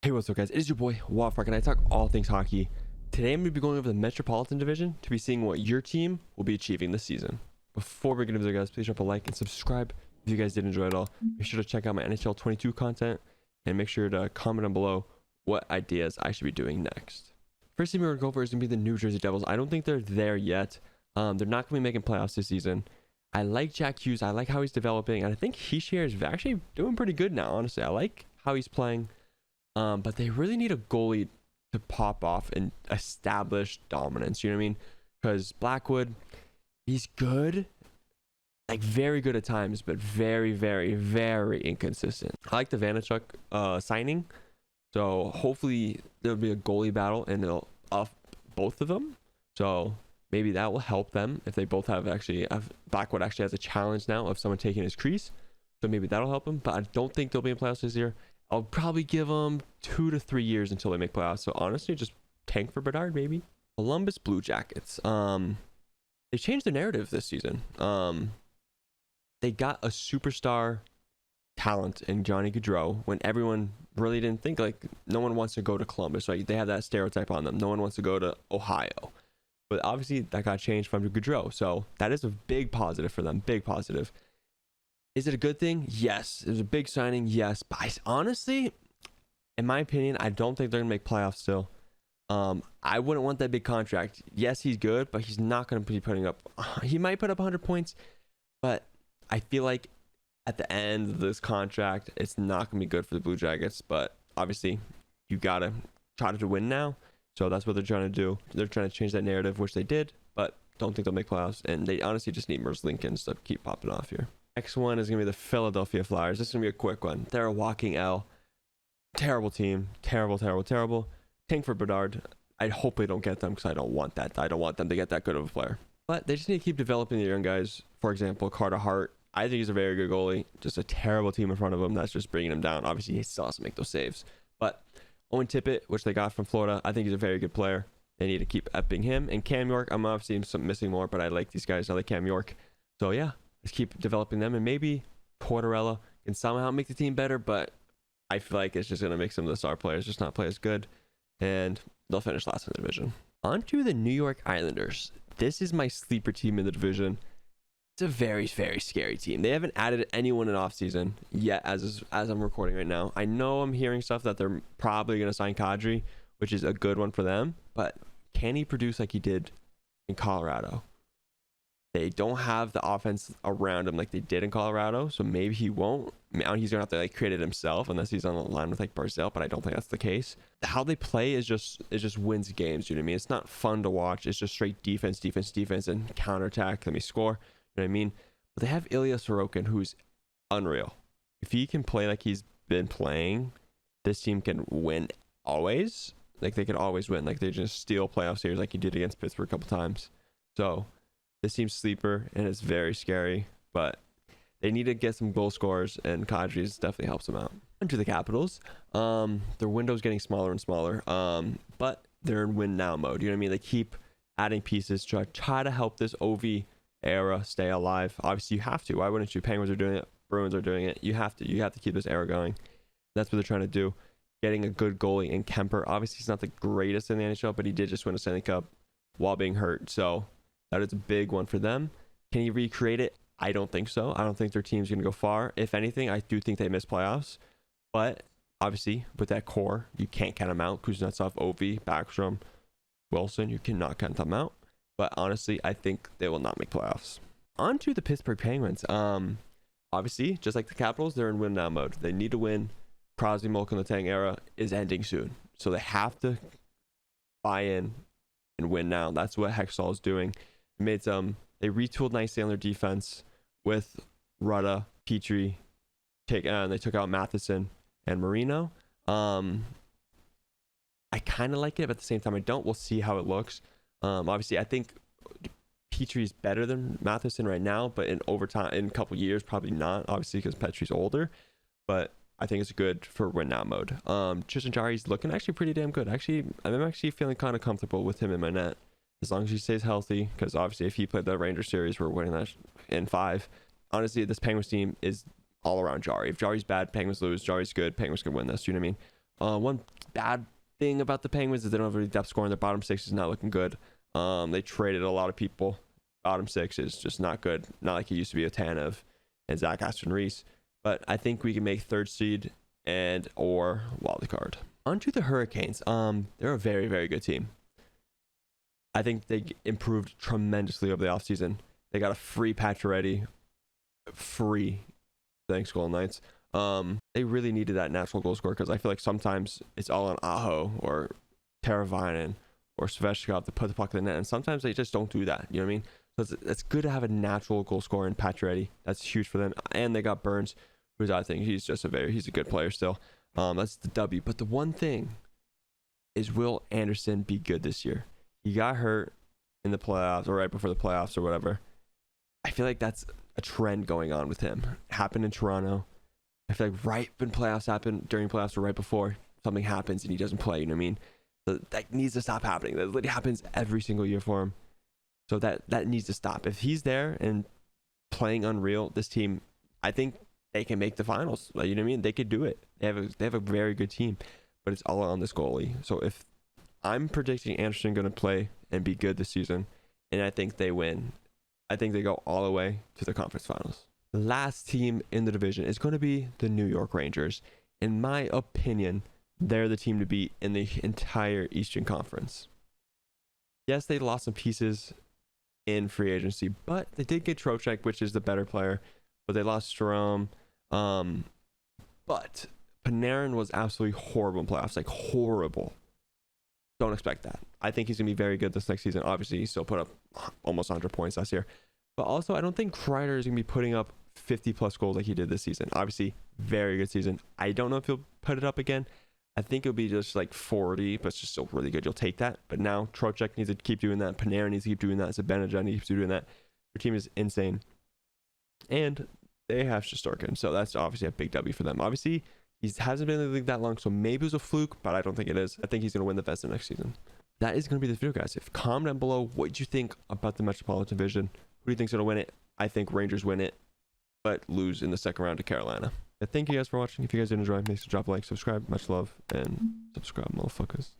Hey, what's up, guys? It is your boy Wafrock, and I talk all things hockey. Today I'm going to be going over the Metropolitan division to be seeing what your team will be achieving this season. Before we get into the video, guys, please drop a like and subscribe if you guys did enjoy it all. Make sure to check out my NHL 22 content and make sure to comment down below what ideas I should be doing next. First team we're going to go over is going to be the New Jersey Devils. I don't think they're there yet. They're not going to be making playoffs this season. I like Jack Hughes. I like how he's developing, and I think Hischier is actually doing pretty good now, honestly. I like how he's playing. But they really need a goalie to pop off and establish dominance. You know what I mean? Because Blackwood, he's good, like very good at times, but very, very, very inconsistent. I like the Vanachuk signing, so hopefully there'll be a goalie battle and it'll off both of them. So maybe that will help them if they both have Blackwood actually has a challenge now of someone taking his crease. So maybe that'll help him. But I don't think they'll be in playoffs this year. I'll probably give them 2 to 3 years until they make playoffs. So honestly, just tank for Bedard, maybe. Columbus Blue Jackets. They changed the narrative this season. They got a superstar talent in Johnny Gaudreau when everyone really didn't think, like, no one wants to go to Columbus, right? They have that stereotype on them. No one wants to go to Ohio. But obviously that got changed from Gaudreau. So that is a big positive for them. Big positive. Is it a good thing? Yes. It was a big signing. Yes. But honestly, in my opinion, I don't think they're going to make playoffs still. I wouldn't want that big contract. Yes, he's good, but he's not going to be putting up... He might put up 100 points, but I feel like at the end of this contract, it's not going to be good for the Blue Jackets. But obviously, you got to try to win now. So that's what they're trying to do. They're trying to change that narrative, which they did, but don't think they'll make playoffs. And they honestly just need Merzlikins to keep popping off here. Next one is going to be the Philadelphia Flyers. This is going to be a quick one. They're a walking L. Terrible team. Terrible, terrible, terrible. Tank for Bedard. I hope they don't get them because I don't want that. I don't want them to get that good of a player. But they just need to keep developing the young guys. For example, Carter Hart. I think he's a very good goalie. Just a terrible team in front of him that's just bringing him down. Obviously, he still has to make those saves. But Owen Tippett, which they got from Florida, I think he's a very good player. They need to keep upping him. And Cam York, I'm obviously missing more, but I like these guys. I like Cam York. So, yeah. Just keep developing them, and maybe Tortorella can somehow make the team better, but I feel like it's just going to make some of the star players just not play as good, and they'll finish last in the division. On to the New York Islanders. This is my sleeper team in the division. It's a very, very scary team. They haven't added anyone in offseason yet as I'm recording right now. I know I'm hearing stuff that they're probably going to sign Kadri, which is a good one for them, but can he produce like he did in Colorado? They don't have the offense around him like they did in Colorado, so maybe he won't. Now he's gonna have to like create it himself unless he's on the line with like Barzell, but I don't think that's the case. How they play is just wins games. You know what I mean? It's not fun to watch. It's just straight defense, defense, defense, and counterattack. Let me score. You know what I mean? But they have Ilya Sorokin, who's unreal. If he can play like he's been playing, this team can win always. Like they can always win. Like they just steal playoff series like he did against Pittsburgh a couple times. So this team's sleeper, and it's very scary, but they need to get some goal scorers, and Kadri definitely helps them out. Onto the Capitals. Their window's getting smaller and smaller, but they're in win now mode. You know what I mean? They keep adding pieces to try to help this OV era stay alive. Obviously, you have to. Why wouldn't you? Penguins are doing it. Bruins are doing it. You have to. You have to keep this era going. That's what they're trying to do. Getting a good goalie in Kemper. Obviously, he's not the greatest in the NHL, but he did just win a Stanley Cup while being hurt, so that is a big one for them. Can he recreate it? I don't think so. I don't think their team's going to go far. If anything, I do think they miss playoffs. But obviously, with that core, you can't count them out. Kuznetsov, Ovi, Backstrom, Wilson, you cannot count them out. But honestly, I think they will not make playoffs. On to the Pittsburgh Penguins. Obviously, just like the Capitals, they're in win now mode. They need to win. Crosby, Malkin, Letang era is ending soon. So they have to buy in and win now. That's what Hextall is doing. They retooled nicely on their defense with Rutta, Petrie, and they took out Matheson and Marino. I kind of like it, but at the same time I don't. We'll see how it looks. Obviously, I think Petrie's better than Matheson right now, but in overtime, in a couple years, probably not. Obviously, because Petrie's older, but I think it's good for win now mode. Tristan Jarry's looking actually pretty damn good. Actually, I'm actually feeling kind of comfortable with him in my net. As long as he stays healthy, because obviously if he played the Rangers series, we're winning that in 5. Honestly, this Penguins team is all around Jarry. If Jarry's bad, Penguins lose. Jarry's good, Penguins can win this. You know what One bad thing about the Penguins is they don't have any depth scoring. Their bottom six is not looking good. They traded a lot of people. Bottom six is just not good. Not like it used to be, a Tanev and Zach Aston Reese. But I think we can make third seed and or wild card. On to the Hurricanes. They're a very, very good team. I think they improved tremendously over the offseason. They got a free Pacioretty. Free. Thanks, Golden Knights. They really needed that natural goal scorer because I feel like sometimes it's all on Aho or Teravainen or Svechnikov to put the puck in the net, and sometimes they just don't do that. You know what I mean? So it's good to have a natural goal scorer in Pacioretty. That's huge for them. And they got Burns, who's, I think he's a good player still. That's the W. But the one thing is, will Anderson be good this year? He got hurt in the playoffs or right before the playoffs or whatever. I feel like that's a trend going on with him. It happened in Toronto. I feel like right when playoffs happen, during playoffs or right before, something happens and he doesn't play. You know what I mean? So that needs to stop happening. That literally happens every single year for him. So that needs to stop. If he's there and playing unreal, this team, I think they can make the finals. Like, you know what I mean? They could do it. They have a very good team, but it's all on this goalie. So if I'm predicting Anderson going to play and be good this season, and I think they win, I think they go all the way to the conference finals. The last team in the division is going to be the New York Rangers. In my opinion, they're the team to beat in the entire Eastern Conference. Yes, they lost some pieces in free agency, but they did get Trocheck, which is the better player, but they lost Strome. But Panarin was absolutely horrible in playoffs, like horrible. Don't expect that. I think he's going to be very good this next season. Obviously, he still put up almost 100 points last year. But also, I don't think Kreider is going to be putting up 50-plus goals like he did this season. Obviously, very good season. I don't know if he'll put it up again. I think it'll be just like 40, but it's just still really good. You'll take that. But now, Trocheck needs to keep doing that. Panarin needs to keep doing that. Zibanejad needs to keep doing that. Their team is insane. And they have Shesterkin, so that's obviously a big W for them. Obviously, he hasn't been in the league that long, so maybe it was a fluke, but I don't think it is. I think he's going to win the Vezina next season. That is going to be this video, guys. Comment down below what you think about the Metropolitan Division. Who do you think's going to win it? I think Rangers win it, but lose in the second round to Carolina. Thank you guys for watching. If you guys did enjoy, make sure to drop a like, subscribe. Much love, and subscribe, motherfuckers.